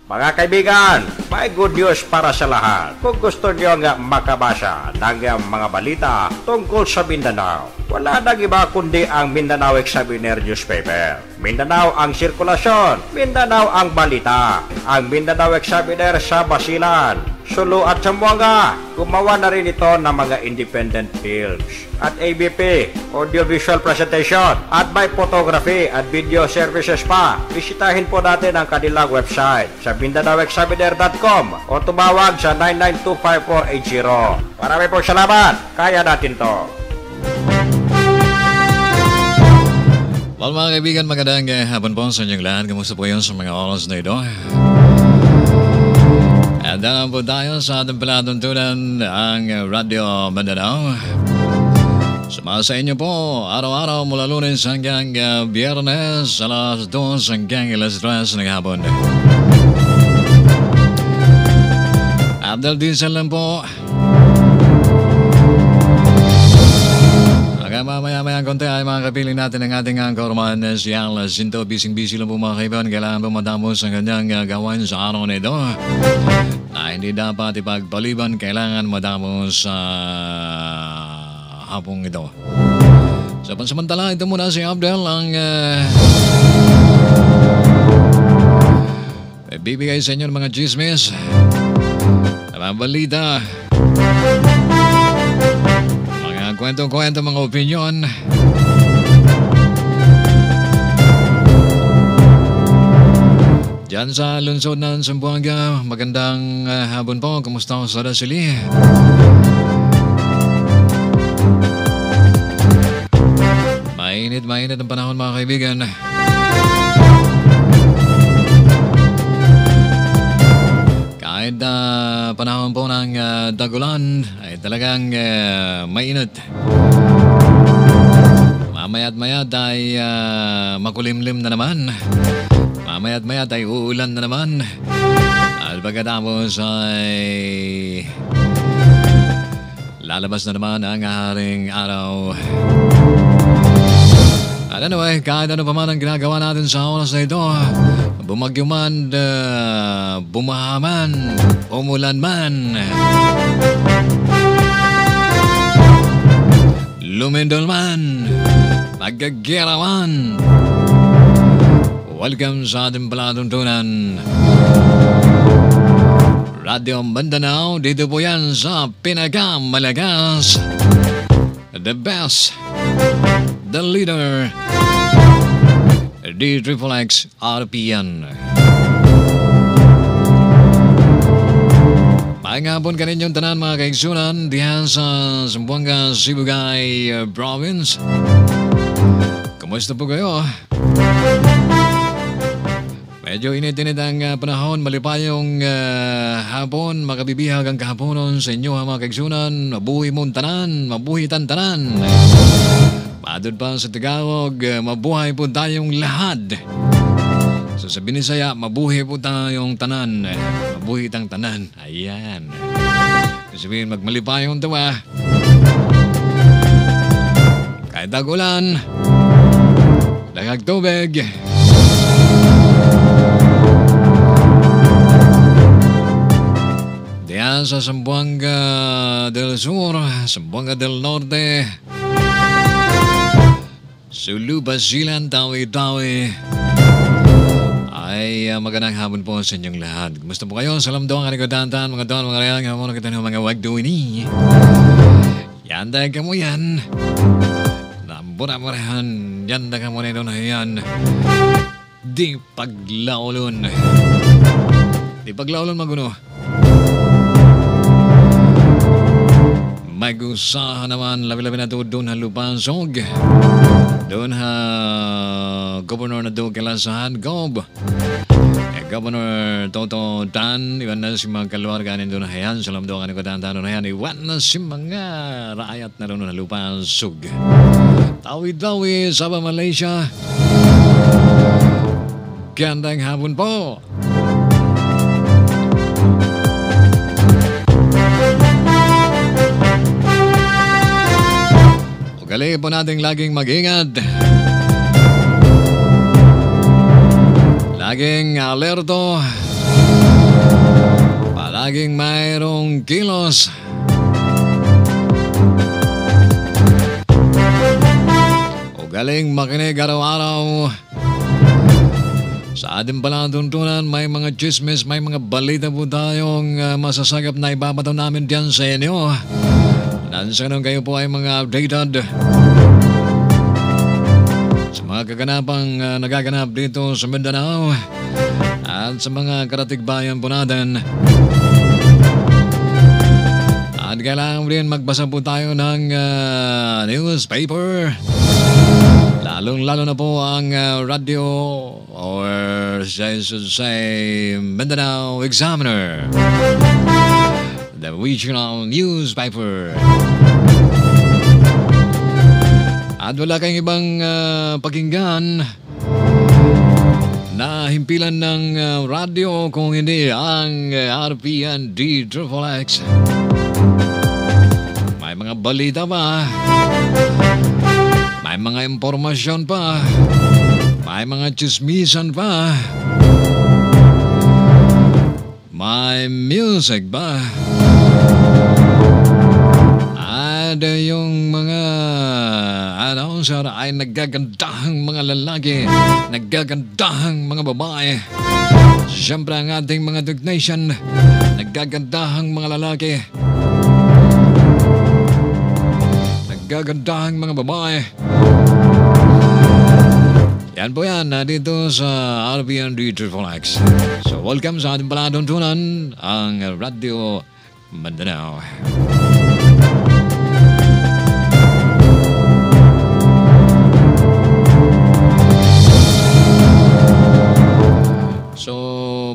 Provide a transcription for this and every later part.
Mga kaibigan, may good news para sa lahat. Kung gusto nyo nga makabasa ng mga balita tungkol sa Mindanao, wala nang iba kundi ang Mindanao Examiner newspaper. Mindanao ang sirkulasyon, Mindanao ang balita. Ang Mindanao Examiner sa Basilan, Sulu at Zamboanga. Gumawa na rin ito ng mga independent films at ABP, audiovisual presentation, at may photography at video services pa. Bisitahin po natin ang kanilang website sa MindanaoExaminer.com o tumawag sa 9925480. Marami pong salamat. Kaya natin to. Well, mga kaibigan, magandang hapon po sa inyong lahat. Kamusta po yun sa mga oras na ito? At dahil po tayo sa ating palatuntunan ang Radio Mindanao. Sumasa inyo po araw-araw mula Lunes hanggang Biyernes alas 2 hanggang alas 3 ng hapon. Abdel Diesel lang po. Mamaya-maya konti ay makakapiling natin ang ating kaurman si Al Sinto. Bising-busy lang po mga kaibigan. Kailangan po matapos ang kanyang gawain sa araw na ito. Na hindi dapat ipagpaliban. Kailangan matapos sa hapong ito. Sa pansamantala, ito muna si Abdel ang bibigay sa inyo ng mga chismis, mga balita, kwento-kwento, mga opinyon. Diyan sa lungsod ng Zamboanga. Magandang hapon po. Kumusta ko sa Dasili? Mainit ang panahon mga kaibigan. Kahit panahon po ng tagulan ay talagang mainit. Mamaya't-mayat ay makulimlim na naman. Mamaya't-mayat ay uulan na naman. At pagkatapos ay lalabas na naman ang haring araw. At anyway, kahit ano pa man ang ginagawa natin sa oras na ito, bumagyo man, bumaha man, umulan man, lumindol man, magkagera man, welcome sa ating palatuntunan. Radio Mindanao, dito po yan sa pinakamalakas, the best, the leader, D-Triple-X RPN. Pangapon ka ninyong tanan mga kaigsunan diyan sa Zamboanga, Sibugay Province. Kumusta po kayo? Medyo init-init ang panahon, malipayong hapon, makabibihag ang kahaponon sa inyo mga kaigsunan. Mabuhi mong tanan, mabuhi tan tanan. Padod pa sa Tagalog, mabuhay po tayong lahat. So sa Binisaya, mabuhay po tayong tanan. Mabuhay tang tanan. Ayan. Sabihin, magmalipayong tawa. Kahit tagulan, lagag tubig. Diyan sa Zamboanga del Sur, Zamboanga del Norte, Sulu, Basilan, Tawi-Tawi, ay magandang hapon po sa inyong lahat. Kumusta po kayo? Salam doang kanikodantan, mga doon, mga rayang, hamon kita ng mga wagdo ini. Yan dahil ka mo yan. Nambura-murahan, yan dahil ka mo na ito na yan. Di paglaulon. Di paglaulon maguno. Mag-usahan naman, labi-labi na doon ha Lupansog. Doon ha Governor na doon kalasahan, Gob. Governor Toto Tan, iwan na si mga kaluarga nito na hayan. Salam doon kaniko tantan na hayan. Iwan na si mga rakyat na doon na Lupansog. Tawi-tawi, Sabah, Malaysia. Gandang hapon po. Ugali po nating laging mag-ingat. Laging alerto. Palaging mayroong kilos. O galing makinig araw-araw. Sa ating palatuntunan, may mga chismis, may mga balita po tayong masasagap na ibabato namin diyan sa inyo. Nansa nung kayo po ay mga updated sa mga kaganapang nagaganap dito sa Mindanao at sa mga karatigbayan po natin. At kailangan rin magbasa po tayo ng newspaper. Lalong-lalo na po ang radio or I should say Mindanao Examiner, the regional newspaper. At wala kayong ibang pakinggan na himpilan ng radio kung hindi ang RPND Triple X. May mga balita pa, may mga impormasyon pa, may mga chismisan pa, may music pa, at yung mga announcer ay naggagandahang mga lalaki, naggagandahang mga babae. Siyempre ang ating mga technician, naggagandahang mga lalaki, naggagandahang mga babae. Yan po yan, dito sa RPND Triple X. So welcome sa ating palatuntunan, ang Radio Mindanao. So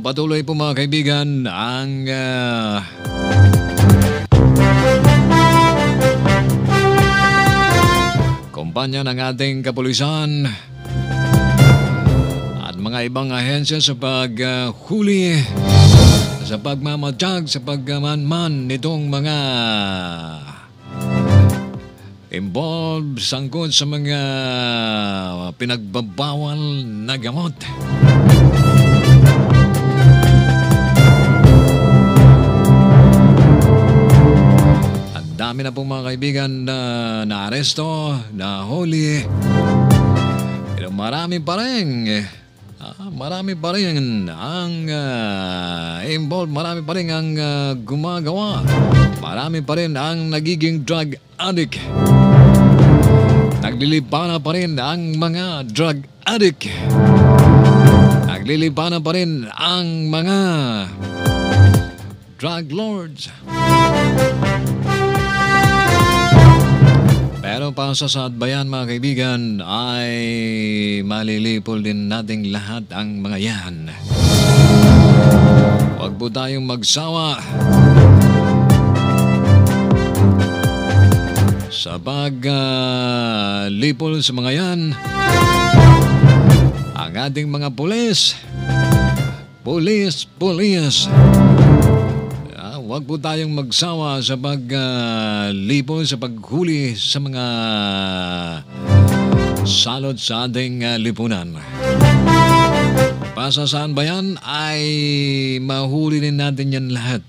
patuloy po mga kaibigan ang kumpanya ng ating kapulisan at mga ibang ahensya sa paghuli, sa pagmamatsyag, sa pagmanman nitong mga involved, sangkot sa mga pinagbabawal na gamot. Dami na pong mga kaibigan na naaresto, nahuli. Pero marami pa rin ang involved, marami pa rin ang gumagawa. Marami pa rin ang nagiging drug addict. Naglilipana pa rin ang mga drug addict. Naglilipana pa rin ang mga drug lords. Pero pa sa sadbayan mga kaibigan ay malilipol din nating lahat ang mga yan. Huwag po tayong magsawa sa paglipol sa mga yan. Ang ating mga pulis. Huwag po tayong magsawa sa paglipol, sa paghuli sa mga salot sa ating lipunan. Pasa saan ba yan ay mahuli din natin yan lahat.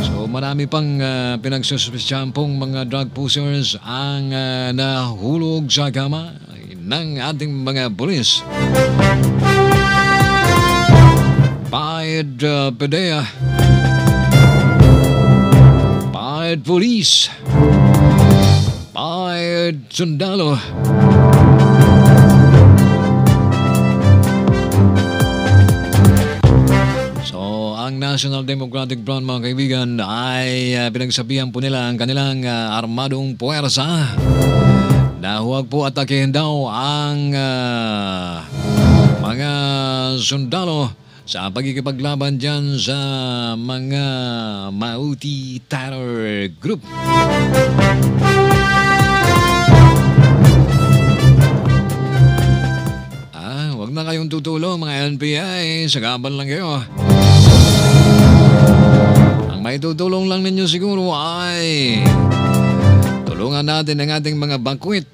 So marami pang pinagsuspisyahan pong mga drug pushers ang nahulog sa kama ng ating mga pulis. Bayad PDEA, bayad pulis, bayad sundalo. So ang National Democratic Front mga kaibigan ay pinagsabihan po nila ang kanilang armadong puwersa na huwag po atakehin daw ang mga sundalo sa pagkikipaglaban dyan sa mga Mauti Terror Group. Huwag na kayong tutulong mga NPA, sagaban lang kayo. Ang may tutulong lang ninyo siguro ay tulungan natin ang ating mga bankwit.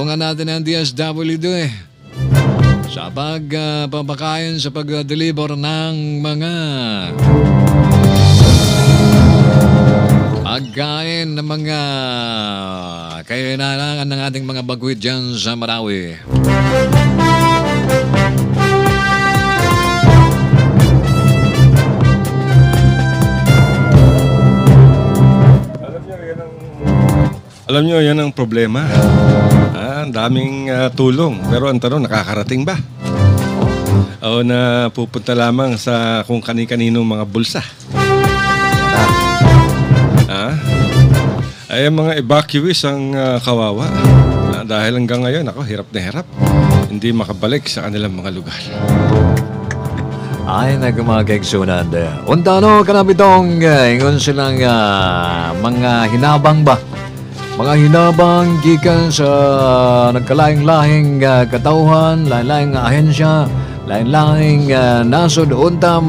tulungan natin ang DSWD sa pagpapakain sa pag-deliver ng mga pagkain ng mga kailangan ng ating mga bagwit dyan sa Marawi. Alam nyo, yan ang problema. Ang daming tulong. Pero ang tanong, nakakarating ba? O na pupunta lamang sa kung kani-kaninong mga bulsa? Ay, mga evacuees ang kawawa. Dahil hanggang ngayon, ako, hirap na hirap. Hindi makabalik sa kanilang mga lugar. Ay, nagmagagsunan. Untano ka na bitong ingon silang mga hinabang ba? Mga hinabang gikan sa nagkalaing-lahing katauhan, lain-lahing ahensya, lain-lahing nasod unta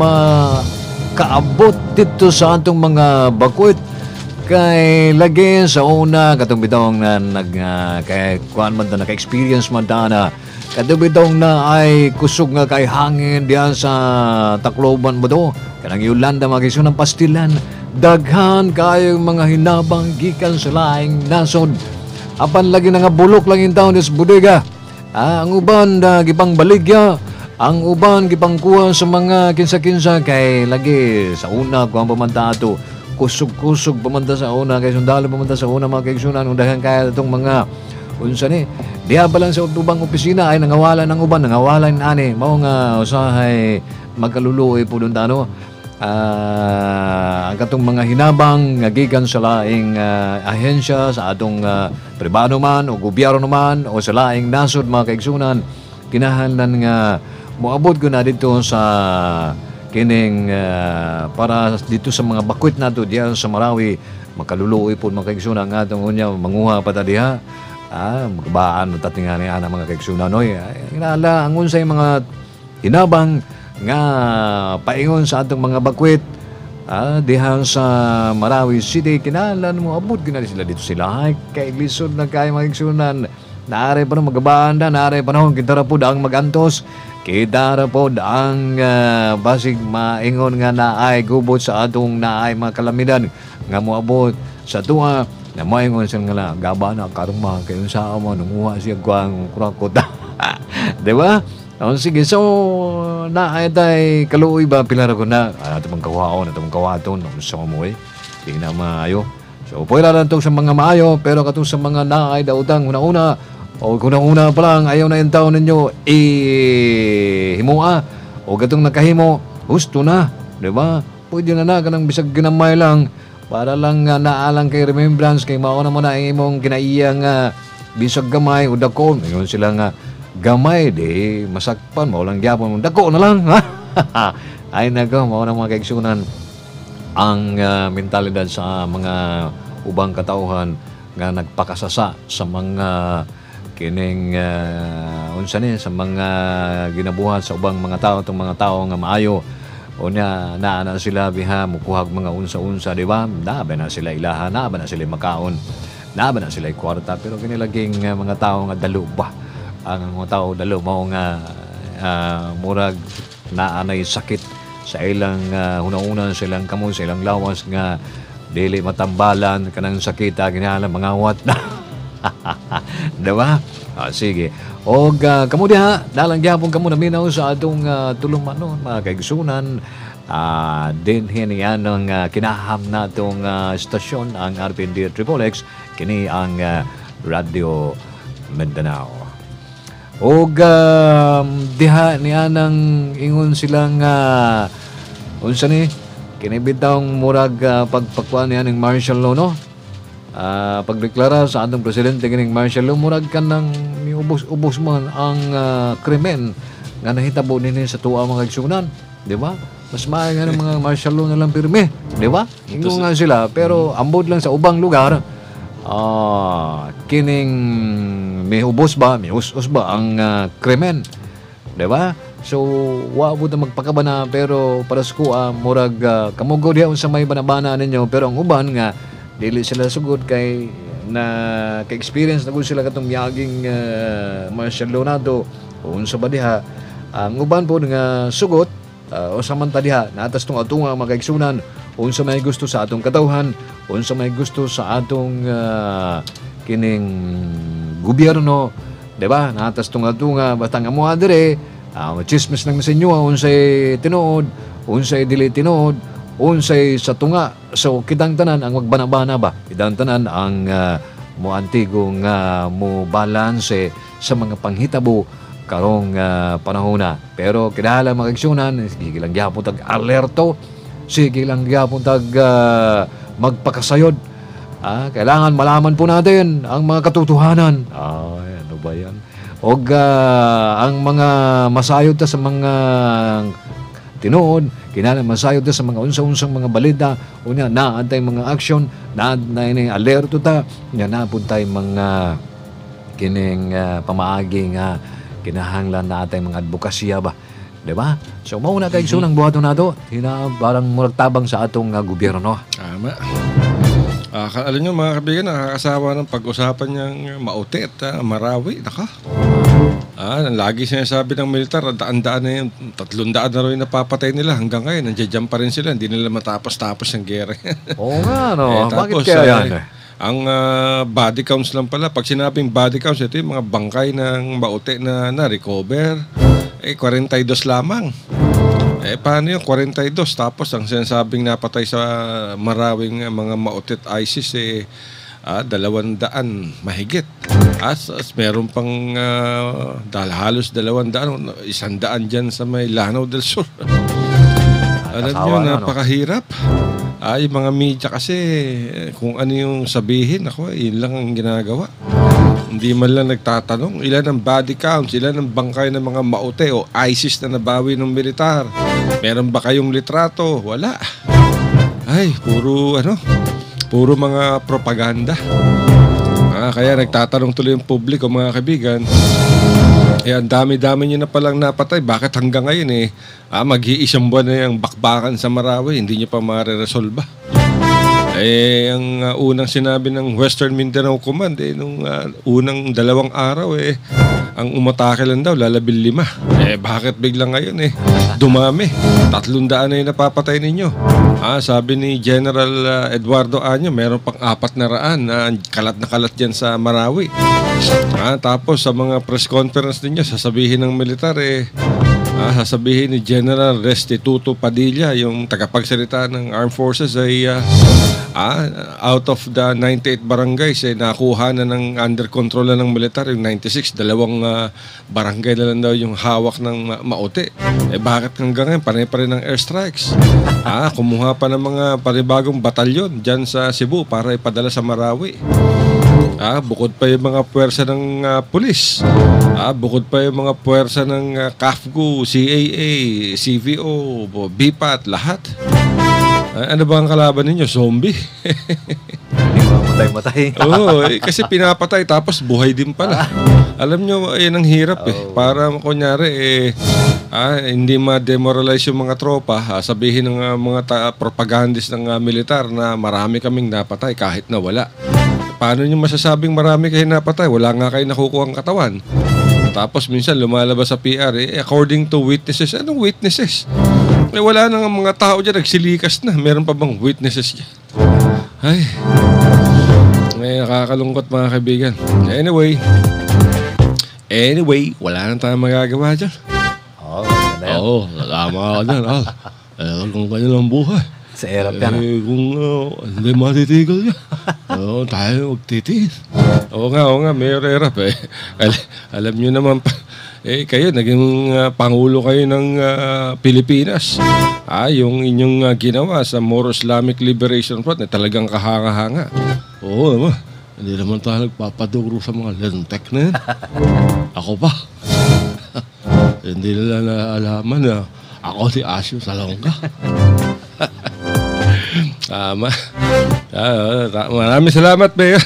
kaabot dito sa atong mga bakwit kay lagi sa una katong bitong na kay kuan man ta naka-experience man ta na katong bitong na ay kusog nga kay hangin diyan sa Tacloban mo do kanang Yolanda magiso ng pastilan. Daghan kayong mga hinabang gikan sa laing nasod. Apan lagi na nga bulok lang yung taon des bodega. Ang uban gipang baligya, ang uban gipang kuha sa mga kinsa-kinsa kay lagi sa una kung pamanta ato kusog-kusog pamanta sa una kay sundalo pamanta sa una mga kaigsunan daghan kaya itong mga unsa ni diha ba lang sa ubang opisina ay nangawalan ng uban nangawalan ani mao nga usahay magkaluluoy po dun tano. Ang katong mga hinabang nga gikan sa laing ahensya sa atong pribado man o gobyerno man o sa laing nasod mga kaigsunan kinahanglan nga moabot ko na dito sa kining para dito sa mga bakwit nato diyan sa Marawi makaluluoy po mga kaigsunan nga atong unya manguha pa ta diha magabaan tatingani ana mga kaigsunan oy inala ang unsay mga hinabang nga paingon sa atong mga bakwit diha sa Marawi City kinahanglan mo abot gina sila dito sila ay kay lisod na kay magigsunan naare pa magabaan na naare panahon kita ra pod ang magantos kita ra pod ang basig maingon nga naay gubot sa atong naay mga kalamidad nga moabot sa tuwa na maingon sila nga gaba na karong mga kayon sa amo nanguha siya kuang kurakot di ba? Sige, so naay tay kaluoy ba pilar ko na atong kawaon atong kawaton sa mamoy di na maayo so pwede lang to sa mga maayo pero katong sa mga naay dautang una-una o kuna-una pa lang ayaw na yung taon ninyo himua o katong nakahimo gusto na di ba pwede na kanang bisag ginamay lang para lang naalang kay remembrance kay mao na mo na imong ginaiyang bisag gamay o dako ngayon sila nga gamay di masakpan mao lang gyapon dako na lang ay nako mao na mga kaigsunan ang mentalidad sa mga ubang katauhan nga nagpakasasa sa mga kining unsa ni sa mga ginabuhat sa ubang mga tao tong mga tao nga maayo o na sila biha mukuhag mga unsa-unsa di ba naaba na sila ilaha naaba na sila makaon naaba na sila kwarta pero kinilaging mga tao nga dalo ba ang mga tao dalo mao nga murag naanay sakit sa ilang hunaunan silang kamon sa ilang lawas nga dili matambalan kanang sakit kinahanglan mangawat na diba? Sige og kamo diha dalang gyapon kamo naminaw sa atong tulumanon mga kaigsunan din hiniyan ang kinaham natong stasyon ang RPND Triple X kini ang Radio Mindanao og diha niya nang ingon silang unsa ni kini bitawng murag pagpakuan niya ng martial law no pagdeklara sa atong presidente kining martial law murag kanang miubos-ubos man ang krimen nga nahitabo dinhi sa tuwa mga igsunan di ba mas maayo nga ng mga martial law na lang pirmi di ba ingon nga sila pero ambod lang sa ubang lugar kining may ubos ba, may us-us ba ang krimen, di ba? So, wabo na magpakabana pero para sa kuha, murag kamugo diya sa may banabana ninyo pero ang uban nga, dili sila sugod kay na ka-experience na kung sila katong miyaging martial law nato unsa ba diha ang uban po nga sugot o samanta diha natas tong atunga mga kaigsunan unsa may gusto sa atong katawhan unsa may gusto sa atong kining gobyerno, di ba? Natas tong atunga basta nga mo dire chismis lang sa inyo unsay tinuod unsay dili tinuod unsay sa tunga. So kitang tanan ang magbanabana ba, kitang tanan ang mo antigong mo balance sa mga panghitabo karong panahon na. Pero kinahanglan mga kaigsunan, sige lang gyapon tag alerto, sige lang gyapon tag magpakasayod. Kailangan malaman po natin ang mga katotohanan. Ano ba yan? O ang mga masayod ta sa mga tinuod, kinahanglan masayod ta sa mga unsa-unsang mga balita, unya naantay mga action, na alerto ta, nya napuntay mga kining pamaagi nga kinahanglan natin mga advokasya ba, di ba? So mauna kay sunang buhaton nato, parang murag tabang sa atong gobyerno. Tama. Alam nyo mga kaibigan, nakakasawa ng pag-usapan niyang Mauti at Marawi. Naka. Lagi sinasabi ng militar, daan-daan na yun, 300 na rin napapatay nila hanggang ngayon. Nandiyan pa rin sila, hindi nila matapos-tapos ang gera. Oo nga, no? Bakit tapos, kaya yan? Ang body counts lang pala. Pag sinabing body counts, ito yung mga bangkay ng Mauti na na-recover. 42 lamang. Paano yung 42? Tapos ang sinasabing napatay sa marawing mga Mautit ISIS 200 mahigit. Meron pang halos 200, 100 dyan sa may Lanao del Sur. Alam nyo, napakahirap. Yung mga media kasi, kung ano yung sabihin, yun lang ang ginagawa. Hindi man lang nagtatanong ilan ang body counts, ilan ang bangkay ng mga Maute o ISIS na nabawi ng militar. Meron ba kayong litrato? Wala. Puro mga propaganda. Kaya nagtatanong tuloy yung publiko, mga kaibigan. Ang dami-dami nyo na palang napatay. Bakit hanggang ngayon mag-iisang buwan na yung bakbakan sa Marawi, hindi nyo pa mariresolba? Ang unang sinabi ng Western Mindanao Command, nung unang 2 araw, ang umatake lang daw, lalabil 5. Bakit biglang ngayon, dumami? 300 na yung napapatay ninyo. Sabi ni General Eduardo Año, meron pang 400 na kalat dyan sa Marawi. Tapos sa mga press conference ninyo, sasabihin ng militar, sasabihin ni General Restituto Padilla, yung tagapagsalita ng Armed Forces, ay out of the 98 barangays, nakuha na ng under control na ng militar yung 96. 2 barangay na lang daw yung hawak ng Mauti. Bakit hanggang ngayon panay pa rin ng airstrikes? Kumuha pa ng mga panibagong batalyon dyan sa Cebu para ipadala sa Marawi. Bukod pa yung mga puwersa ng pulis. Bukod pa yung mga puwersa ng CAFGU, CAA, CVO, BIPAT, lahat. Ano ba ang kalaban ninyo? Zombie? Hindi matay-matay. Oo, kasi pinapatay tapos buhay din pala. Alam nyo, yan ang hirap Para kunyari, hindi ma-demoralize yung mga tropa, sabihin ng mga propagandist ng militar na marami kaming napatay kahit na wala. Paano nyo masasabing marami kayo napatay? Wala nga kayo nakukuha ang katawan. Tapos minsan lumalabas sa PR, according to witnesses. Anong witnesses? Wala na nga mga tao dyan, nagsilikas na. Meron pa bang witnesses dyan? Nakakalungkot mga kaibigan. Anyway, wala na tayong magagawa dyan. Tama ka dyan. Kung kanilang buhay. Sa erap yan. Kung hindi matitigil yan. Tayo magtitiis. Oo nga, Mayor Erap. Alam nyo naman pa. Kayo, naging Pangulo kayo ng Pilipinas. Yung inyong ginawa sa Moro Islamic Liberation Front, talagang kahanga-hanga. Oo naman. Hindi naman tayo nagpapadugro sa mga lentek na yan. Ako pa. Hindi nila naalaman na ako si Asyo Salonga. Tama. Maraming salamat, Mayor.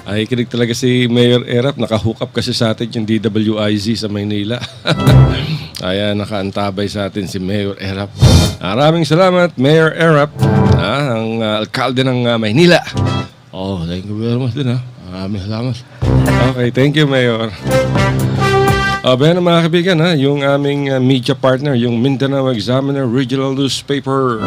Kinig talaga si Mayor Erap. Nakahook up kasi sa atin yung DWIZ sa Maynila. Nakaantabay sa atin si Mayor Erap. Maraming salamat, Mayor Erap, ang alkalde ng Maynila. Thank you very much din Maraming salamat. Okay, thank you, Mayor. Bayan mga kaibigan, yung aming media partner, yung Mindanao Examiner Regional Newspaper.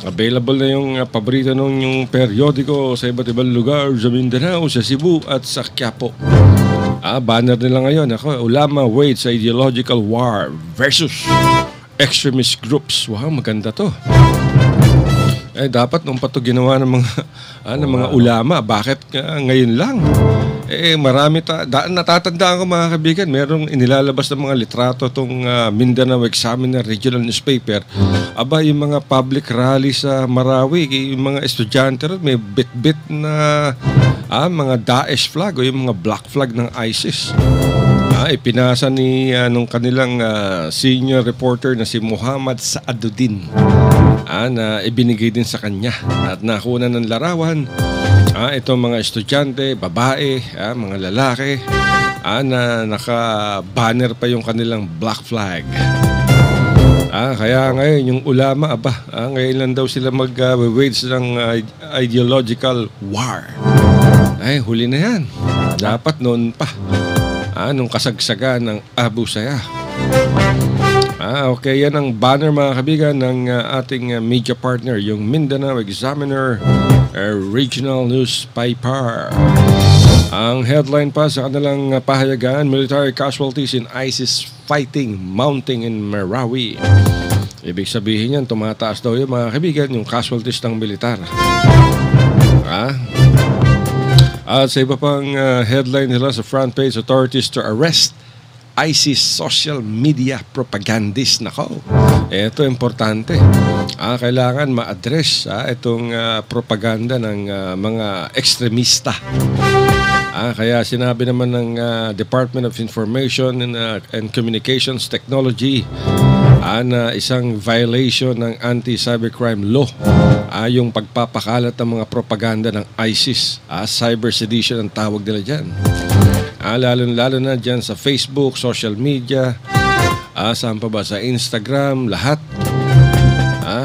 Available na yung paborito nung yung periodiko sa iba't ibang lugar sa Mindanao, sa Cebu at sa Quiapo. Banner nila ngayon, Ulama wades sa ideological war versus extremist groups. Wow, maganda to. Dapat nung pa ito ginawa ng mga ulama. Bakit ngayon lang? Marami natatandaan ko mga kaibigan, merong inilalabas ng mga litrato itong Mindanao Examiner Regional Newspaper. Yung mga public rally sa Marawi, yung mga estudyante rin, may bit-bit na mga Daesh flag o yung mga black flag ng ISIS. Ipinasa ni nung kanilang senior reporter na si Muhammad Saaduddin na ibinigay din sa kanya at nakuha ng larawan itong mga estudyante, babae, mga lalaki na naka-banner pa yung kanilang black flag. Kaya ngayon yung ulama, ngayon lang daw sila mag-wage ng ideological war. Huli na yan. Dapat noon pa. Nung kasagsagan ng Abu Sayyaf. Okay, yan ang banner mga kabigan ng ating media partner, yung Mindanao Examiner Regional Newspaper. Ang headline pa sa kanilang pahayagan, military casualties in ISIS fighting mounting in Marawi. Ibig sabihin yan, tumataas daw yung mga kabigan, yung casualties ng militar. At sa iba pang headline nila sa front page, authorities to arrest ISIS social media propagandist. Nako, ito importante. Kailangan ma-address itong propaganda ng mga ekstremista. Kaya sinabi naman ng Department of Information and Communications Technology na isang violation ng anti-cybercrime law yung pagpapakalat ng mga propaganda ng ISIS. Cyber sedition ang tawag nila dyan. Lalo na dyan sa Facebook, social media, saan pa ba, sa Instagram, lahat.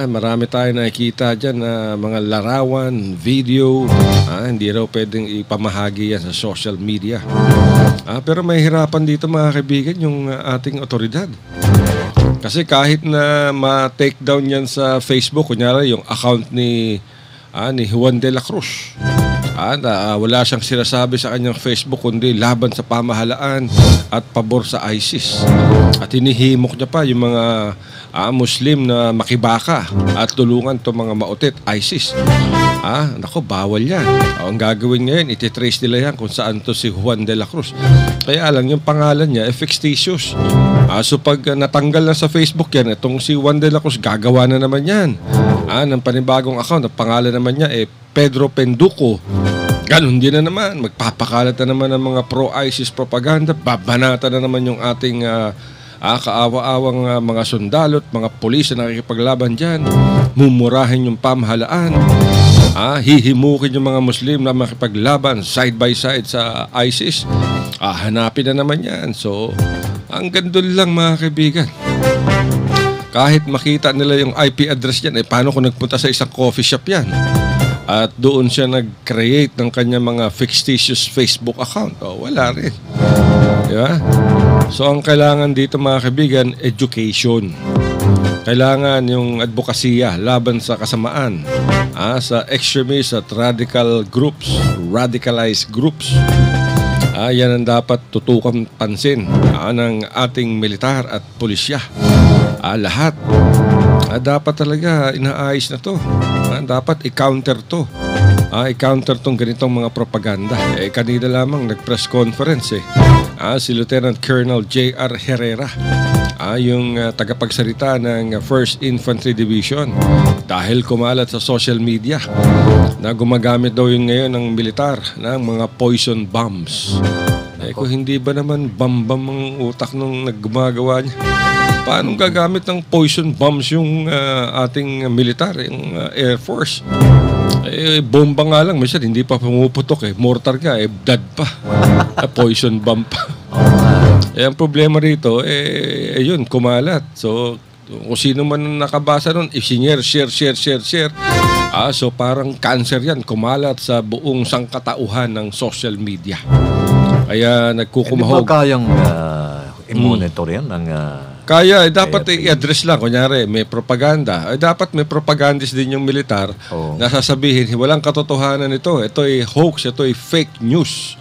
Marami tayo nakikita dyan na mga larawan, video. Hindi raw pwedeng ipamahagi yan sa social media. Pero may hirapan dito mga kaibigan yung ating otoridad. Kasi kahit na ma-take down yan sa Facebook, kunyari yung account ni Juan de la Cruz, wala siyang sinasabi sa kanyang Facebook kundi laban sa pamahalaan at pabor sa ISIS. At hinihimok niya pa yung mga Muslim na makibaka at tulungan itong mga mautit, ISIS. Nako, bawal yan. Ang gagawin ngayon, ititrace nila yan kung saan to si Juan de la Cruz. Kaya lang yung pangalan niya, fictitious. So pag natanggal na sa Facebook yan, itong si Juan de la Cruz, gagawa na naman yan. Ng panibagong account, ang pangalan naman niya Pedro Penduko. Ganon din na naman. Magpapakalat na naman ng mga pro-ISIS propaganda. Babanata na naman yung ating kaawa-awang mga sundalo at mga pulis na nakikipaglaban dyan. Mumurahin yung pamahalaan. Hihimukin yung mga Muslim na makipaglaban side by side sa ISIS. Hanapin na naman yan. So, ang gandun lang mga kaibigan. Kahit makita nila yung IP address yan, paano kung nagpunta sa isang coffee shop yan? At doon siya nag-create ng kanyang mga fictitious Facebook account. Wala rin. Diba? So, ang kailangan dito mga kaibigan, education. Kailangan yung advokasya laban sa kasamaan, sa extremist at radical groups, radicalized groups. Yan ang dapat tutukan pansin ng ating militar at pulisya. Lahat. Dapat talaga inaayos na to. Dapat i-counter to. I-counter tong ganitong mga propaganda. Kanina lamang nag-press conference si Lieutenant Colonel J.R. Herrera, yung tagapagsalita ng 1st Infantry Division, dahil kumalat sa social media na gumagamit daw yun ngayon ng militar ng mga poison bombs. Kung hindi ba naman bambam ang utak nung naggumagawa niya? Paano gagamit ng poison bombs yung ating militar, yung Air Force? Bomba nga lang, minsan hindi pa pumuputok mortar nga, dead pa. Poison bomb pa. Ang problema rito, yun, kumalat. So, kung sino man nakabasa nun, share. So parang cancer yan, kumalat sa buong sangkatauhan ng social media. Kaya Hindi ba nagkukumahog. kayang i-monitor yan ng... Kaya dapat i-address lang. Kunyari, may propaganda. Dapat may propagandist din yung militar na sasabihin, walang katotohanan ito. Ito ay hoax, ito ay fake news.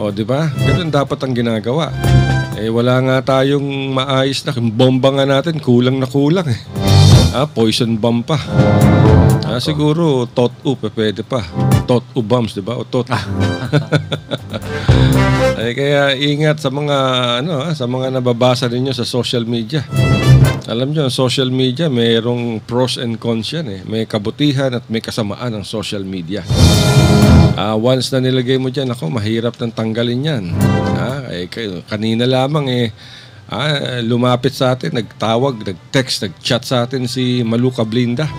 O, di ba? Ganun dapat ang ginagawa. Wala nga tayong maayos na. Bomba nga natin, kulang na kulang eh. Poison bomb pa. Siguro, tot-u, pwede pa. Tot-u bombs, di ba? O tot. Kaya ingat sa mga sa mga nababasa ninyo sa social media. Alam niyo, social media mayroong pros and cons yan eh. May kabutihan at may kasamaan ang social media. Once na nilagay mo diyan, mahirap nang tanggalin yan. Kanina lamang lumapit sa atin, nagtawag, nag-text, nag-chat sa atin si Maluca Blinda.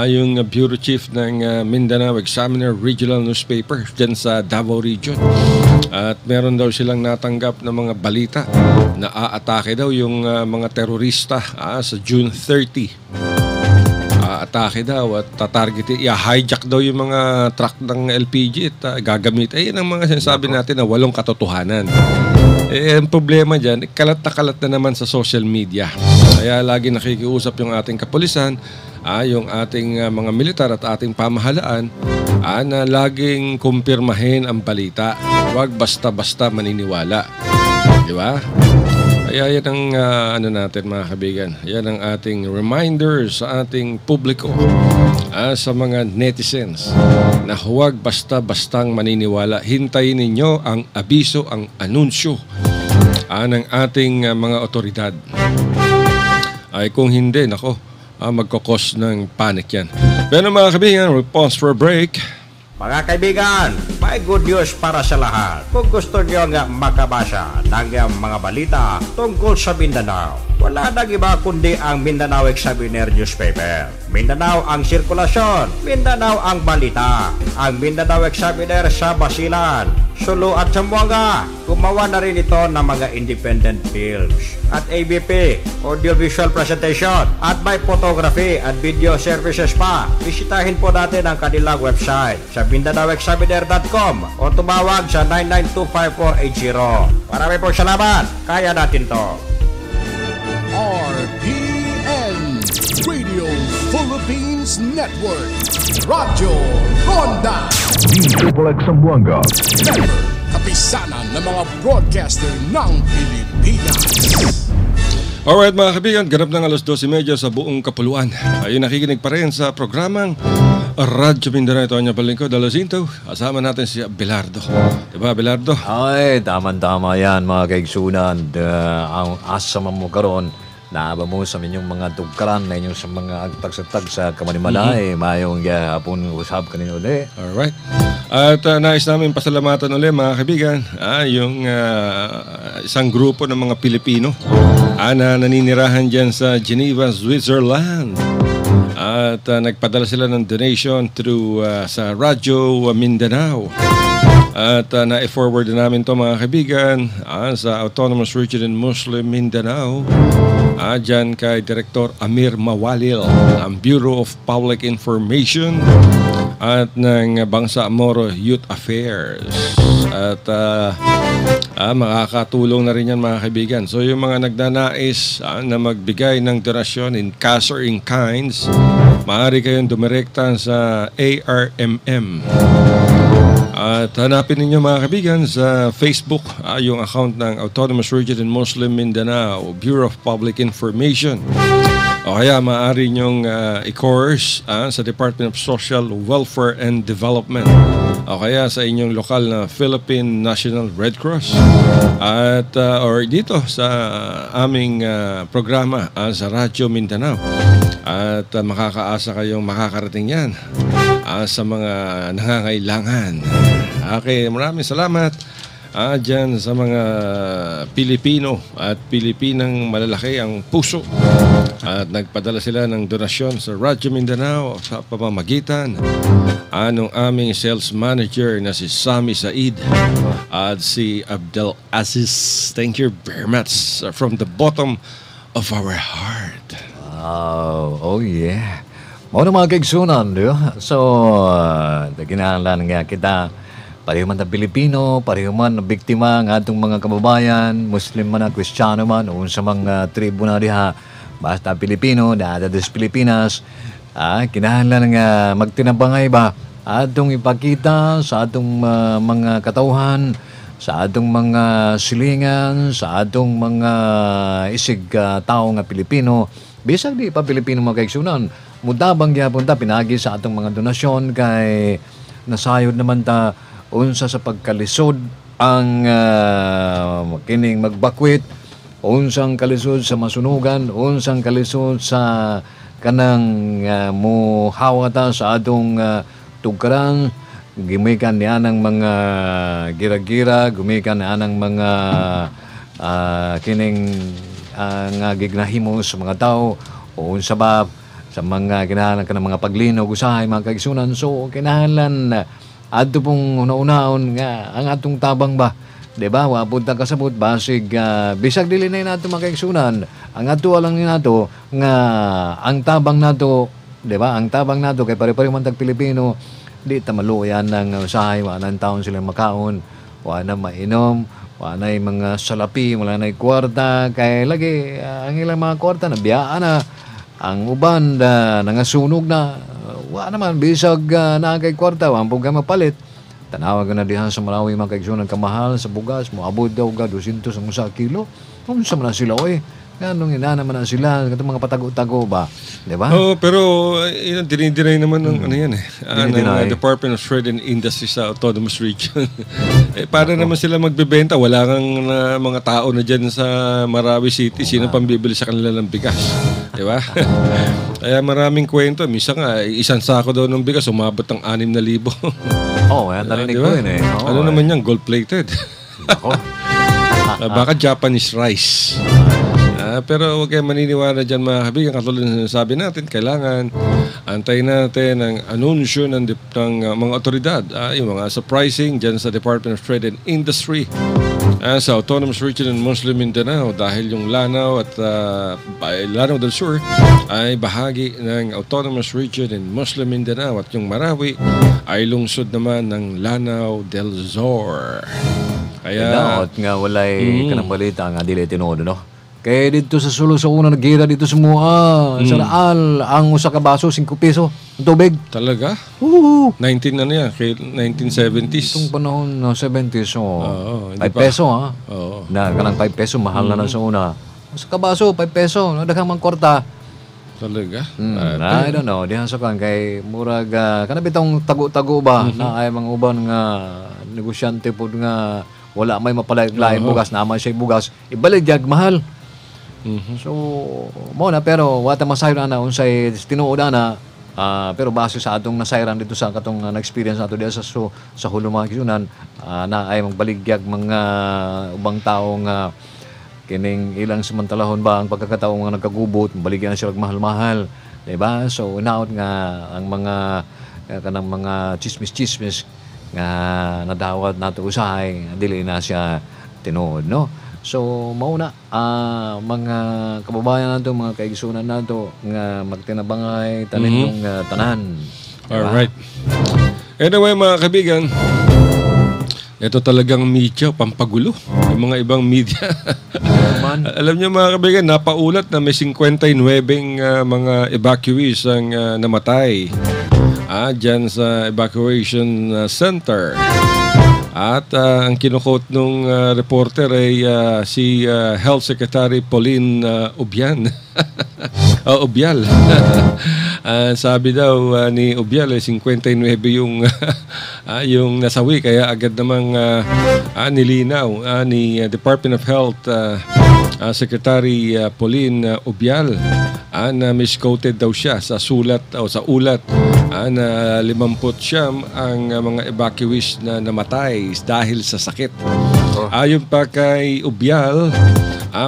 Yung Bureau Chief ng Mindanao Examiner Regional Newspaper dyan sa Davao Region. At meron daw silang natanggap na mga balita na aatake daw yung mga terorista sa June 30. Aatake daw at tatargetin, i-hijack daw yung mga truck ng LPG at gagamit. Yan ang mga sinasabi natin na walong katotohanan. Ang problema dyan, kalat na naman sa social media. Kaya lagi nakikiusap yung ating kapulisan, yung ating mga militar at ating pamahalaan na laging kumpirmahin ang balita. Huwag basta-basta maniniwala. Di ba? Kaya yan ang natin mga kaibigan. Yan ang ating reminder sa ating publiko, sa mga netizens, na huwag basta-bastang maniniwala. Hintayin ninyo ang abiso, ang anunsyo ng ating mga otoridad. Kung hindi, magkakos ng panic yan. Pero mga kaibigan, we'll pause for a break. Mga kaibigan, may good news para sa lahat. Kung gusto nyo nga makabasa ng mga balita tungkol sa Mindanao, wala nang iba kundi ang Mindanao Examiner Newspaper. Mindanao ang sirkulasyon, Mindanao ang balita. Ang Mindanao Examiner sa Basilan, Sulu at Zamboanga. Gumawa na rin ito ng mga independent films at ABP, audiovisual presentation, at may photography at video services pa. Bisitahin po natin ang kanilang website sa MindanaoExaminer.com o tumawag sa 9925480. Marami pong salamat. Kaya natin to. RPN Radio Philippines Network. Radyo Ronda. Triple X Zamboanga. Kapisanan ng mga broadcaster ng Pilipinas. Alright mga kaibigan, ganap ng 12:30 sa buong kapuluan. Ayun, nakikinig pa rin sa programang Radyo Mindanao. Ito ang inyong palingkod, Dalazinto. Kasama natin si Abelardo. Diba, Abelardo? Ay, tama-tama yan mga kaigsunan. Ang asama mo karon naaba mo sa inyong mga tugkaran na inyong sa mga agtag-satag sa Kamanimalay. Mayong hapon usap kanino ulit. Alright. At nais namin pasalamatan ulit mga kaibigan, yung isang grupo ng mga Pilipino na naninirahan dyan sa Geneva, Switzerland. At nagpadala sila ng donation through sa Radyo Mindanao. At na-forward namin to mga kaibigan sa Autonomous Region in Muslim Mindanao. Dyan kay Director Amir Mawalil ng Bureau of Public Information at ng Bangsa Moro Youth Affairs. At makakatulong na rin yan mga kaibigan. So yung mga nagnanais na magbigay ng donasyon in cash or in kinds, maaari kayong dumirekta sa ARMM. At hanapin ninyo mga kaibigan sa Facebook yung account ng Autonomous Region in Muslim Mindanao Bureau of Public Information. O kaya maaari nyong i-course sa Department of Social Welfare and Development. O kaya sa inyong lokal na Philippine National Red Cross. At or dito sa aming programa sa Radyo Mindanao. At makakaasa kayong makakarating yan sa mga nangangailangan. Okay, maraming salamat dyan sa mga Pilipino at Pilipinang malalaki ang puso. At nagpadala sila ng donasyon sa Radyo Mindanao sa pamamagitan ng aming sales manager na si Sami Said at si Abdel Aziz. Thank you very much from the bottom of our heart. Oh yeah. Mao na mga kaigsunan, di ba? So, kinahanglan nga kita, pareho man na Pilipino, pareho man na biktima ng atong mga kababayan, Muslim man na, Kristiyano man, o sa mga tribo na diha, basta Pilipino, dada des Pilipinas, kinahanglan nga magtinabangay ba, atong ipakita sa atong mga katauhan, sa atong mga silingan, sa atong mga isig tao nga Pilipino, bisag di pa Pilipino mga kaigsunan, mutabang gyapon ta pinagi sa atong mga donasyon kay nasayod naman ta unsa sa pagkalisod ang kining magbakwit, unsang kalisod sa masunugan, unsang kalisod sa kanang muhawa ta sa atong tugkaran, gumikan niya ng mga gira-gira, gumikan niya ng mga kining nga gignahimo sa mga tao o unsa ba sa mga kinahanglan ka ng mga paglinog usahay mga kaigsunan. So kinahanglan adto pong una-unaon nga ang atong tabang ba, di ba, wa pud ta kasabot basig bisag dili na nato mga kaigsunan, ang ato lang ni nato nga ang tabang nato, di ba, ang tabang nato kay pare-pareho man tag Pilipino, di ta maluyan ng usahay, wa nang taon sila makaon, wa na mainom, wa na mga salapi, wala na kwarta, kay lagi ang ilang mga kwarta nabiyaan na, ang uban nangasunog na, wa naman bisag na kay kwarta, wa pug mapalit. Tanawa ka na diha sa Marawi mga kaigsunan kamahal sa bugas, moabot daw ka 200 ang 1 kilo. Unsa man na sila oy? Ganong ina naman na sila, katong mga patago-tago ba, di ba? Pero dinidinay naman ng ano yan Dinideny. ng Department of Trade and Industry sa Autonomous Region. Para naman sila magbebenta, wala kang mga tao na dyan sa Marawi City, sino pang bibili sa kanila ng bigas, di ba? Kaya maraming kwento, minsan nga isang sako daw ng bigas umabot ng 6,000. Yan narinig ko yun eh. Ano naman yan, gold-plated. Ako. Baka Japanese rice. Pero huwag kayo maniniwala dyan mga kaibigan. Katulad na sinasabi natin, kailangan antayin natin ang anunsyo ng mga otoridad. Yung mga surprising dyan sa Department of Trade and Industry sa Autonomous Region and Muslim Mindanao, dahil yung Lanao at Lanao del Sur ay bahagi ng Autonomous Region and Muslim Mindanao, at yung Marawi ay lungsod naman ng Lanao del Sur. Kaya nga walay kanang balita nga dili tinuod, no? Kaya dito sa Sulo sa una nagira dito sa mua, sa Raal, ang usa ka baso 5 piso ang tubig. talaga? 19 19 ano yan? 1970s. Itong panahon na 70s, Oo, 5 hindi pa. peso ha. Oo. Na kanang 5 peso mahal na sa una. Sa kabaso 5 peso, daghang man kwarta. Talaga? I don't know, dihan sa kan kay murag kana bitong tago-tago ba na ay mga uban nga negosyante pud nga wala may mapalain bugas, naman siya bugas, ibalik jag mahal. So mo na, pero wata masayran na unsay tinuod na pero base sa atong nasayran dito sa katong na-experience nato diha sa Huluma Kisunan, na ay magbaligyag mga ubang tao nga kining ilang samantalahon ba ang pagkakataon nga nagkagubot, baligyan na sila mahal-mahal, diba? So inaot nga ang mga kanang mga chismis-chismis nga nadawat nato usahay, dili na siya tinuod, no? So mauna mga kababayan nato, mga kaigsunan nato nga magtinabangay tanin yung tanan. Alright. Anyway mga kaibigan, ito talagang media, pampagulo. Yung mga ibang media. Alam niyo mga kaibigan, napaulat na may 59 mga evacuees ang namatay dyan sa evacuation center. At ang kinukot nung reporter ay si Health Secretary Pauline Ubial. Sabi daw ni Ubial ay 59 yung nasawi, kaya agad namang nilinaw ni Department of Health Secretary Pauline Ubial na misquoted daw siya sa sulat o sa ulat na 50 siyam ang mga evacuees na namatay dahil sa sakit. Ayon pa kay Ubial,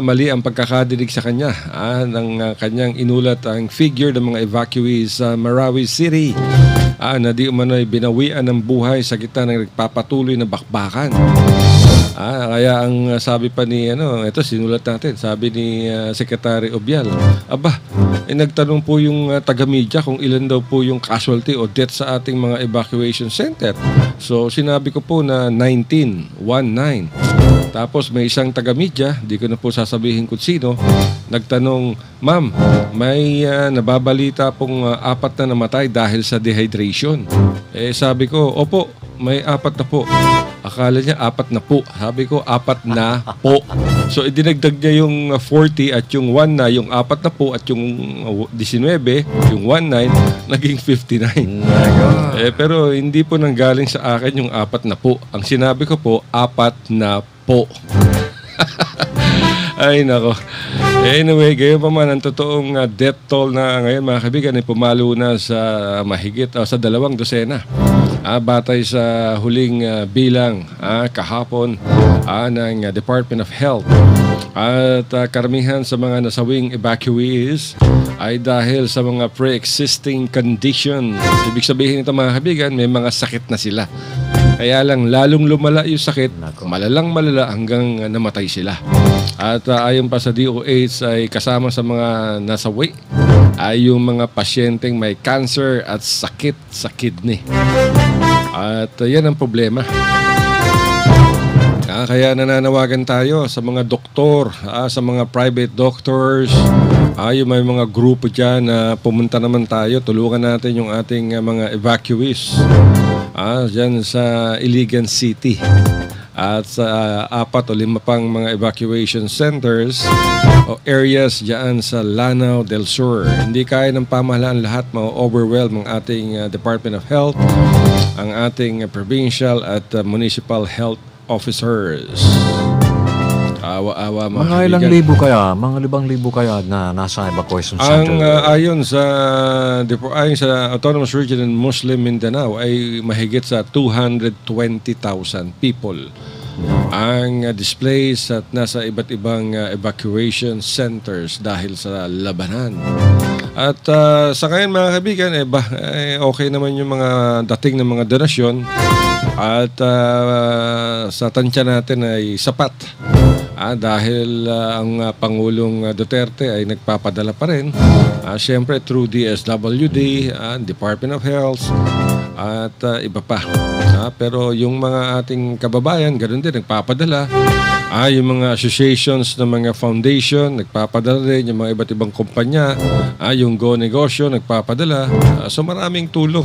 mali ang pagkakadinig sa kanya ng kanyang inulat ang figure ng mga evacuees sa Marawi City na di umano'y binawian ng buhay sa gitna ng nagpapatuloy na bakbakan. Kaya ang sabi pa ni ito sinulat natin, sabi ni Secretary Obial, nagtanong po yung taga-media kung ilan daw po yung casualty o death sa ating mga evacuation center. So sinabi ko po na 19. Tapos may isang taga-media, di ko na po sasabihin kung sino, nagtanong, "Ma'am, may nababalita pong 4 na namatay dahil sa dehydration." Sabi ko, "Opo, may 4 na po." Akala niya 4 na po. Sabi ko, 4 na po. So idinagdag niya yung 40 at yung 19, yung 4 na po at yung 19, yung 19, naging 59. Pero hindi po nanggaling sa akin yung 4 na po. Ang sinabi ko po, 4 na po. Ay nako. Anyway, gayon pa man ang totoong death toll na ngayon mga kaibigan ay pumalo na sa mahigit sa 2 dosena. Batay sa huling bilang kahapon ng Department of Health. At karamihan sa mga nasawing evacuees ay dahil sa mga pre-existing condition. Ibig sabihin nito mga kaibigan, may mga sakit na sila. Kaya lang lalong lumala yung sakit, malalang malala hanggang namatay sila. At ayon pa sa DOH ay kasama sa mga nasawi ay yung mga pasyenteng may cancer at sakit sa kidney. At yan ang problema. Kaya nananawagan tayo sa mga doktor, sa mga private doctors, yung may mga grupo dyan na pumunta naman tayo, tulungan natin yung ating mga evacuees dyan sa Iligan City. At sa 4 o 5 pang mga evacuation centers o areas dyan sa Lanao del Sur. Hindi kaya ng pamahalaan lahat, ma-overwhelm ang ating Department of Health, ang ating provincial at municipal health officers. Awa-awa mga ilang libo kaya, mga 5,000 kaya na nasa evacuation center. Ayon sa Autonomous Region and Muslim Mindanao ay mahigit sa 220,000 people ang displaced at nasa iba't ibang evacuation centers dahil sa labanan. At sa ngayon mga kaibigan, okay naman yung mga dating ng mga donasyon at sa tansya natin ay sapat. Dahil ang Pangulong Duterte ay nagpapadala pa rin, siyempre through DSWD, Department of Health, at iba pa. Pero yung mga ating kababayan, ganoon din, nagpapadala. Yung mga associations ng mga foundation, nagpapadala rin. Yung mga iba't ibang kumpanya, yung Go Negosyo, nagpapadala. So maraming tulong.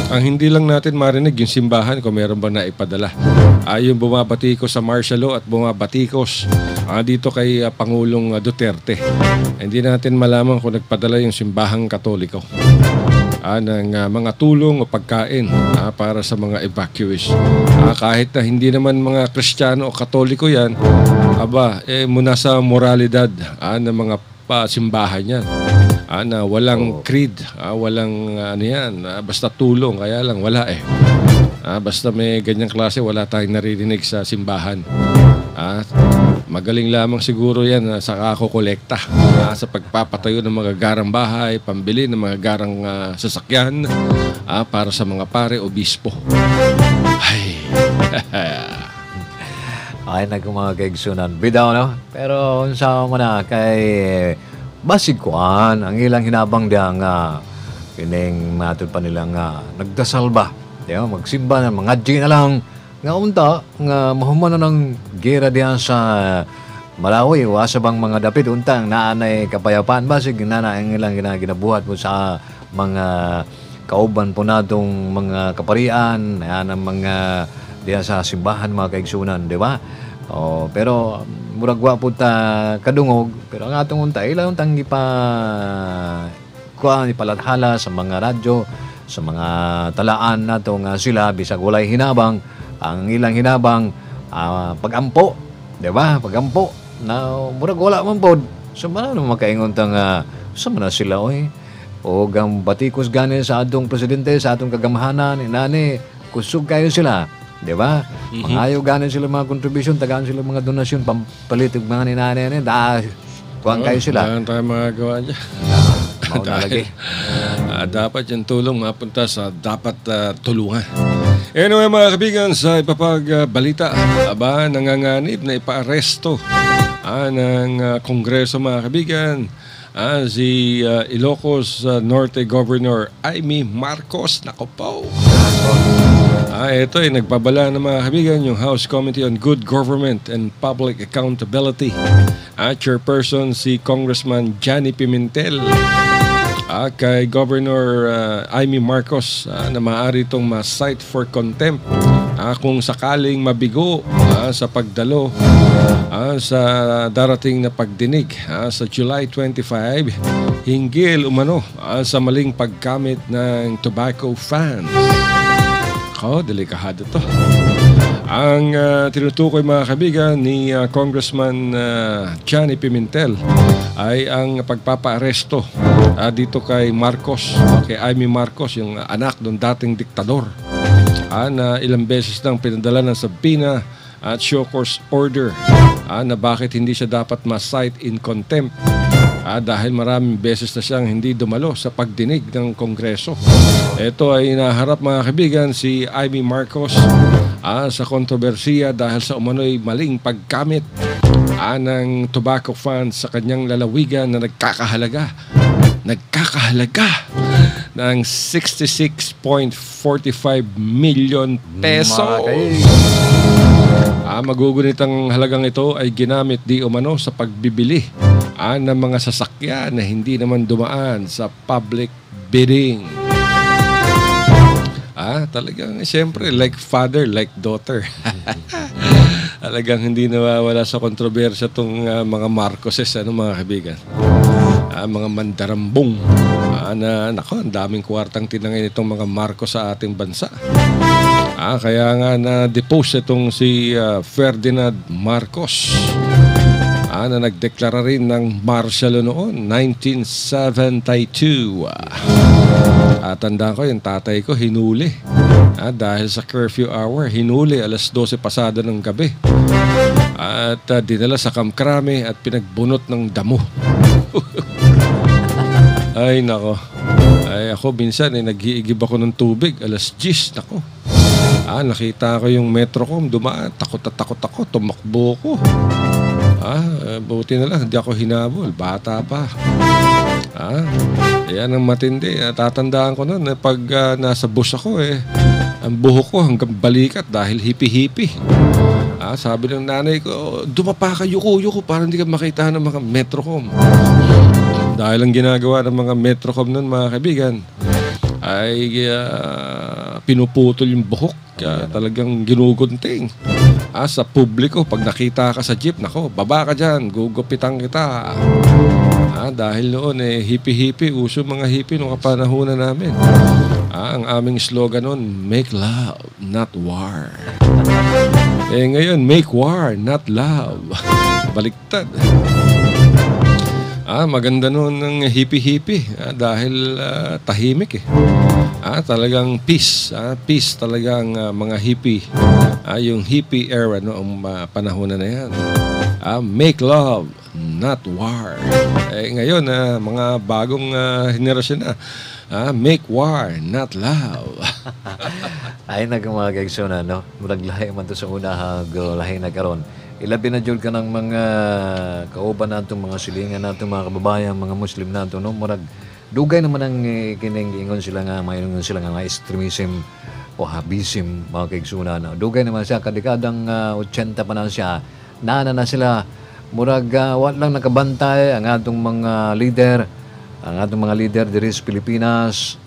Ang hindi lang natin marinig yung simbahan kung meron ba naipadala. Yung bumabatikos sa martial law at bumabatikos dito kay Pangulong Duterte. Hindi natin malaman kung nagpadala yung simbahang Katoliko ng mga tulong o pagkain para sa mga evacuees. Kahit na hindi naman mga Kristiyano o Katoliko yan, muna sa moralidad ng mga simbahan yan. Na walang creed, walang basta tulong, kaya lang wala basta may ganyang klase, wala tayong naririnig sa simbahan. Magaling lamang siguro yan sa kakokolekta sa pagpapatayo ng mga garang bahay, pambili ng mga garang sasakyan para sa mga pare o bispo. Ay, mga kaigsunan. Bidaw, no? Pero unsa mo na kay basig kuan ang ilang hinabang diya nga kining matod pa nila nga nagdasal ba? Diyo, magsimba na mga na lang nga unta nga mahuman na ng gera diyan sa Malawi o asa bang mga dapit untang naanay kapayapaan basig na ang ilang ginabuhat mo sa mga kauban po natong mga kaparian ang mga diyan sa simbahan mga kaigsunan, di ba? Pero murag wa pud ta kadungog pero ang atong unta ilang untang ipalathala sa mga radyo sa mga talaan nato nga sila bisag walay hinabang ang ilang hinabang pagampo, di ba? Pagampo na murag wala man pod. So man makaingon tang sa man sila o gang batikos gani sa atong presidente sa atong kagamahanan inani kusog kayo sila, di ba? Mangayo gani sila mga contribution, tagaan sila mga donasyon pampalit mga ninani kuan kayo sila. Wala tayong magagawa dyan. Mao na lagi. Dapat yung tulong mapunta sa dapat tulungan. Anyway mga kaibigan, sa ipapagbalita, nanganganib na ipaaresto ng Kongreso mga kaibigan si Ilocos Norte Governor Amy Marcos. Nako po. Ito ay nagpabala ng mga kaibigan yung House Committee on Good Government and Public Accountability. Chairperson si Congressman Johnny Pimentel kay Governor Amy Marcos na maaari itong ma-cite for contempt kung sakaling mabigo sa pagdalo sa darating na pagdinig sa July 25 hinggil umano sa maling paggamit ng tobacco funds. Delikado to. Ang tinutukoy mga kaibigan ni Congressman Johnny Pimentel ay ang pagpapaaresto dito kay Marcos, kay Amy Marcos, yung anak ng dating diktador, na ilang beses nang pinadala ng sabina at show cause order na bakit hindi siya dapat ma-cite in contempt dahil maraming beses na siyang hindi dumalo sa pagdinig ng Kongreso. Ito ay naharap mga kaibigan si Amy Marcos sa kontrobersiya dahil sa umano'y maling paggamit ng tobacco funds sa kanyang lalawigan na nagkakahalaga ng 66.45 million peso. Magugunit ang halagang ito ay ginamit di umano sa pagbibili ng mga sasakyan na hindi naman dumaan sa public bidding. Talagang siyempre like father, like daughter. Talagang hindi nawawala sa kontrobersya itong mga Marcoses, mga kaibigan. Mga mandarambong nako, ang daming kwartang tinangay nitong mga Marcos sa ating bansa. Kaya nga na-depose itong si Ferdinand Marcos na nagdeklara rin ng martial law noon 1972. Tandaan ko yung tatay ko hinuli dahil sa curfew hour, hinuli alas 12 pasado ng gabi at dinala sa Kamkrame at pinagbunot ng damo. Ay nako, ako minsan nag-iigib ako ng tubig alas 10. Nako, nakita ko yung Metrocom dumaan, takot ako, tumakbo ko. Buti na lang hindi ako hinabol, bata pa. Yan ang matindi. Tatandaan ko noon pag nasa bus ako ang buhok ko hanggang balikat dahil hipi-hipi. Sabi ng nanay ko, dumapa ka, yuko para hindi ka makita ng mga Metrocom. Dahil ang ginagawa ng mga Metrocom noon mga kaibigan ay pinuputol yung buhok, talagang ginugunting. Sa publiko, pag nakita ka sa jeep, nako, baba ka dyan, gugupitan kita. Dahil noon hippie-hippie, uso mga hippie nung kapanahunan namin. Ang aming slogan noon, make love, not war. Ngayon, make war, not love. Baliktad. Maganda noon ng hippie-hippie dahil tahimik talagang peace. Peace talagang mga hippie. Yung hippie era noong panahon na yan. Make love, not war. Ngayon, mga bagong henerasyon na. Make war, not love. Ay mga kaigsoon, murag lahi man to sa una lahi na karon. Ilabi na jud ka ng mga kauban nato, mga silingan nato, mga kababayan, mga Muslim nato, murag dugay naman ang kiningingon sila nga, mayroon sila nga extremism o habism, mga kaigsunan. Dugay naman siya, kadekadang 80 pa na siya, na sila, murag wat lang nakabantay ang atong mga leader, diri sa Pilipinas,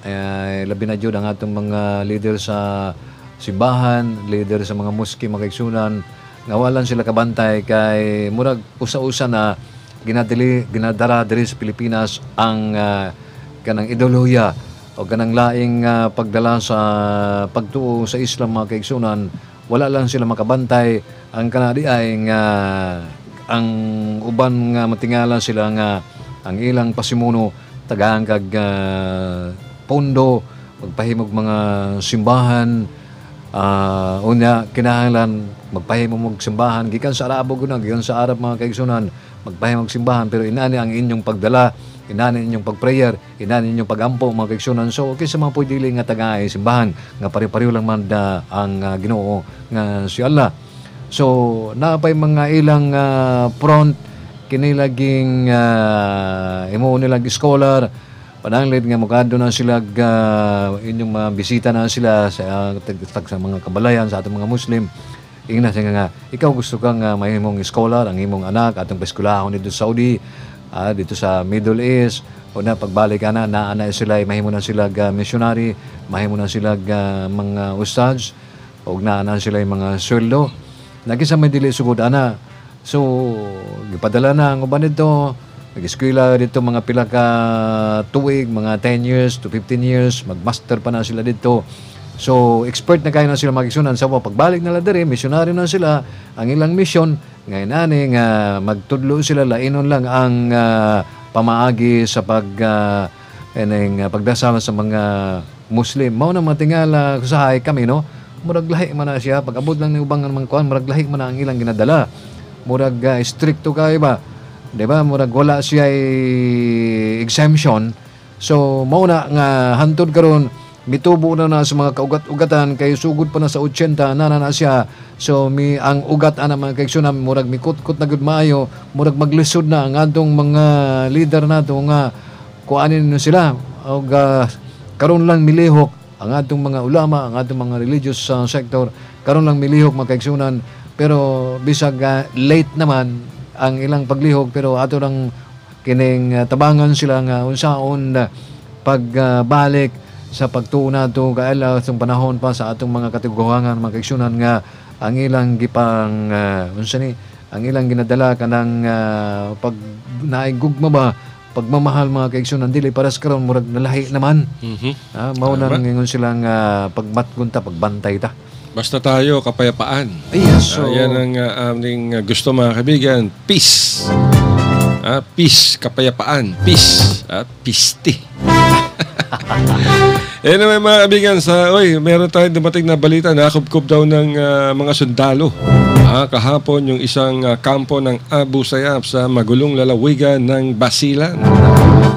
labi na jud ang atong mga leader sa simbahan, leader sa mga moske, mga kaigsunan, nga walan sila kabantay kay murag usa-usa na ginadara diri sa Pilipinas ang kanang ideolohiya o kanang laing pagdala sa pagtuo sa Islam, mga kaigsunan. Wala lang sila makabantay. Ang kanadi ay ang uban nga matingala sila nga ang ilang pasimuno tagahan kag pondo, magpahimog mga simbahan, unya kinahanglan magpahimog simbahan gikan sa Arabo guna, gikan sa Arab, mga kaigsunan, magpahimog simbahan, pero inani ang inyong pagdala inanin inyong pag-prayer, inanin inyong pag-ampo, mga kaigsunan. So, okay sa mga pwedili nga tagaay simbahan, nga pare-pareho lang man ang Ginoo nga si Allah. So, napay mga ilang front, kinilaging imo nilang scholar, pananglid nga mukado na sila inyong mga bisita na sila sa mga kabalayan sa atong mga Muslim. Ingna siya nga, ikaw gusto kang mahimong scholar, ang imong anak atong paeskwelahon dito sa Saudi, dito sa Middle East, o na pagbalik na sila, mahimo na sila missionary, mahimo na sila mga ustads, o na sila mga sweldo. Nagisa may dili sugod ana. So, gipadala na ang uban dito, nag-eskwela dito mga pila ka tuig, mga 10 years to 15 years, mag-master pa na sila dito. So, expert na kayo na sila mag-igsunan. So, pagbalik na diri, missionary na sila, ang ilang mission, ngayon ani nga magtudlo sila, lainon lang ang pamaagi sa pagdasal sa mga Muslim. Mao na matingala usahay kami, no? Murag lahi man na siya, pag abot lang ni ubang mga kuan, murag lahi man na ang ilang ginadala. Murag stricto kayo ba? Diba? Murag wala siya exemption. So, mauna nga hantod karon mitubo na sa mga kaugat-ugatan kay sugod pa na sa 80 na siya. So, ang ugat ana mga kaigsunan, murag mikut-kut na gud maayo, murag maglisod na ang atong mga leader nato nga kuanin sila. Og karon lang milihok ang atong mga ulama, ang atong mga religious sector, karon lang milihok mga kaigsunan. Pero bisag late naman ang ilang paglihok, pero ato lang kining tabangan sila nga unsaon pagbalik sa pagtuo nato kaila sa panahon pa sa atong mga katiguangan, mga kaigsunan nga ang ilang gipang ang ilang ginadala kanang pag naigugma ba pagmamahal, mga kaigsunan, dili paras karon murag nalahi naman. Mao nang ingon silang pagmatgunta, pagbantay ta. Basta tayo kapayapaan. Yes, so yan ang aming gusto, mga kaibigan. Peace. Peace, kapayapaan. Peace. Pisti. Anyway, mga kaibigan, meron tayong dumating na balita. Nakubkob daw ng mga sundalo. Kahapon yung isang kampo ng Abu Sayyaf sa magulong lalawigan ng Basilan.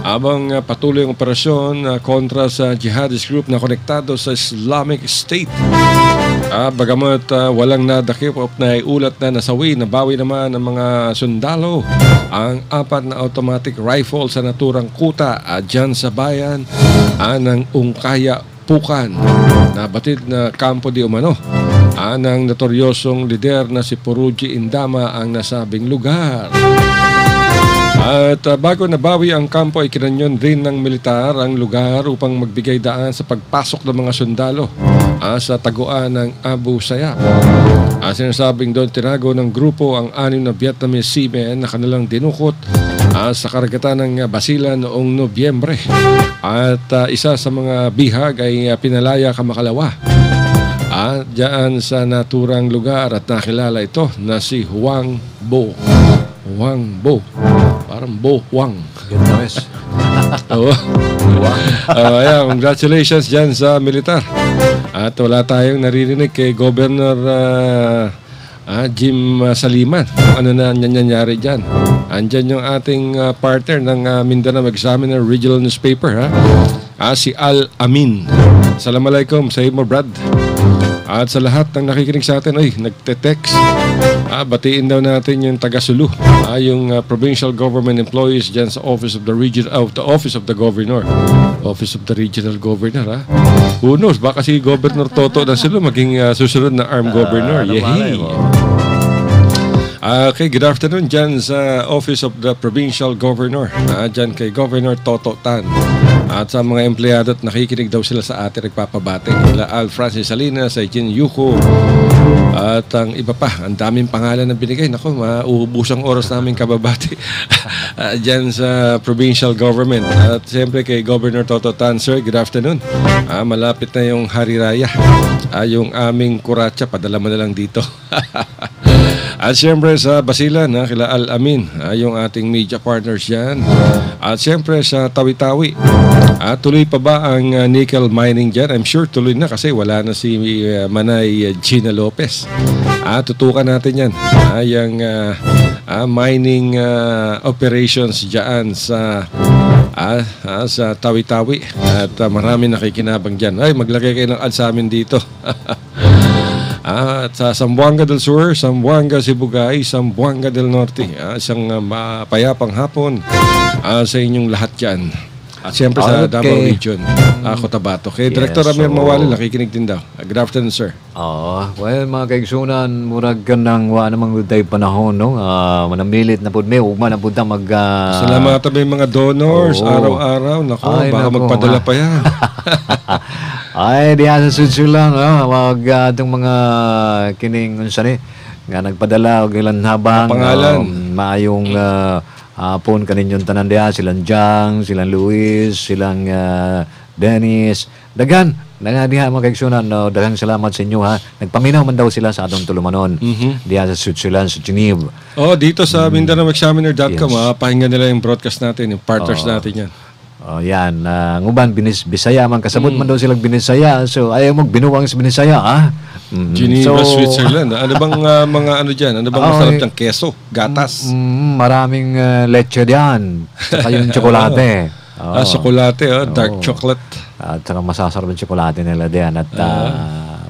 Habang patuloy ang operasyon kontra sa jihadist group na konektado sa Islamic State. Bagamat walang nadakip na ulat na nasawi, nabawi naman ng mga sundalo ang 4 na automatic rifle sa naturang kuta dyan sa bayan ng Ungkaya, Pukan. Nabatid na kampo di umano ng notoryosong lider na si Puruji Indama ang nasabing lugar. At bago nabawi ang kampo ay kinanyon rin ng militar ang lugar upang magbigay daan sa pagpasok ng mga sundalo sa taguan ng Abu Sayyaf. Sinasabing doon tinago ng grupo ang 6 na Vietnamese seamen na kanilang dinukot sa karagatan ng Basilan noong Nobyembre. At isa sa mga bihag ay pinalaya kamakalawa diyan sa naturang lugar at nakilala ito na si Huang Bo. Huang Bo. Parang Bo Huang. ganda wes. Congratulations dyan sa militar. At wala tayong naririnig kay Governor Jim Saliman. Ano na nangyayari dyan? Andyan yung ating partner ng Mindanao Examiner Regional Newspaper, si Al Amin. Assalamualaikum sa mo, Brad. At sa lahat ng nakikinig sa atin, nagte-text. Batiin daw natin yung taga-Sulu, yung provincial government employees dyan sa Office of the Office of the Governor. Office of the Regional Governor, Who knows, baka si Governor Toto na Sulu maging susunod na armed governor. Yehey! Okay, good afternoon dyan sa Office of the Provincial Governor. Dyan kay Governor Toto Tan. At sa mga empleyado at nakikinig daw sila sa atin, nagpapabate. Kila Al Francis Salinas, Jin Yuko, at ang iba pa. Ang daming pangalan na binigay. Naku, mauubusang oras namin kababati dyan sa Provincial Government. At siyempre kay Governor Toto Tan, sir, good afternoon. Malapit na yung Hari Raya. Yung aming kuratsa, padala mo na lang dito. At siyempre sa Basilan, kila Al Amin, yung ating media partners dyan. At siyempre sa Tawi-Tawi, tuloy pa ba ang nickel mining dyan? I'm sure tuloy na kasi wala na si Manay Gina Lopez. Tutukan natin yan. Yung mining operations dyan sa sa Tawi-Tawi. At marami nakikinabang dyan. Ay, maglagay kayo ng ad sa amin dito. At sa Zamboanga del Sur, Zamboanga Sibugay, Zamboanga del Norte. Isang mapayapang hapon sa inyong lahat dyan. At siyempre sa Okay. Davao Region, Cotabato. Kay Director Amir Mawali, nakikinig din daw. Good afternoon, sir. Well, mga kaigsunan, murag ka nang wa namang tayo panahon, no? Manamilit na po may ugma na po mag... Salamat tabi mga donors, Oo. araw-araw. Nako, Ay, baka nako, magpadala ha. pa yan. Ay, diya sa sudso lang, wag itong mga kining, unsa ni, nga nagpadala, o ilan habang, Pangalan. maayong hapon kaninyong tanan diya, silang Jang, silang Luis, silang Dennis, dagan diha mga kaigsunan, no, daghang salamat sa inyo ha. Nagpaminaw man daw sila sa atong tulumanon. Diya sa Switzerland, sa Geneva. Dito sa MindanaoExaminer.com, Yes. pahinga nila yung broadcast natin, yung partners natin yan. Yan, nguban Bisaya man kasabot man daw silang Binisaya. So ayaw mo binuwang sa Binisaya, ha? Geneva, Switzerland. Ano bang mga ano dyan? Ano bang masarap dyan? Keso, gatas. Maraming leche diyan. Saka yung tsokolate. Tsokolate, dark chocolate. At saka masasarap yung tsokolate nila diyan. At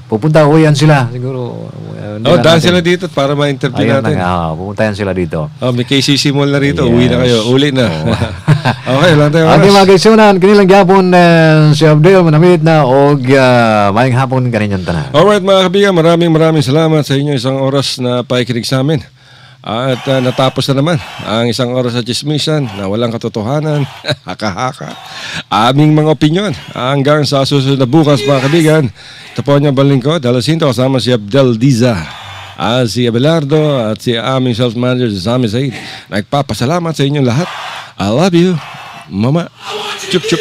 pupunta ko yan sila siguro. Daan sila dito para ma-interview Ayan natin. pupunta yan sila dito. May KCC Mall na rito. Yes. Uwi na kayo. Uli na. Okay, lang tayo Okay, oras. mga kaigsunan, kanilang gapon si Abdel, manamit na og maayong hapon kaninyong tanan. Alright mga kaibigan, maraming salamat sa inyo isang oras na pakikinig sa amin. At natapos na naman ang isang oras sa chismisan na walang katotohanan, haka-haka. Aming mga opinyon hanggang sa susunod na bukas mga kaibigan. Ito po niya balingkod, Dalasinto kasama si Abdel Diza, si Abelardo at si aming self-manager si Sami Said. Nagpapasalamat sa inyong lahat. I love you, Mama. Chup chup.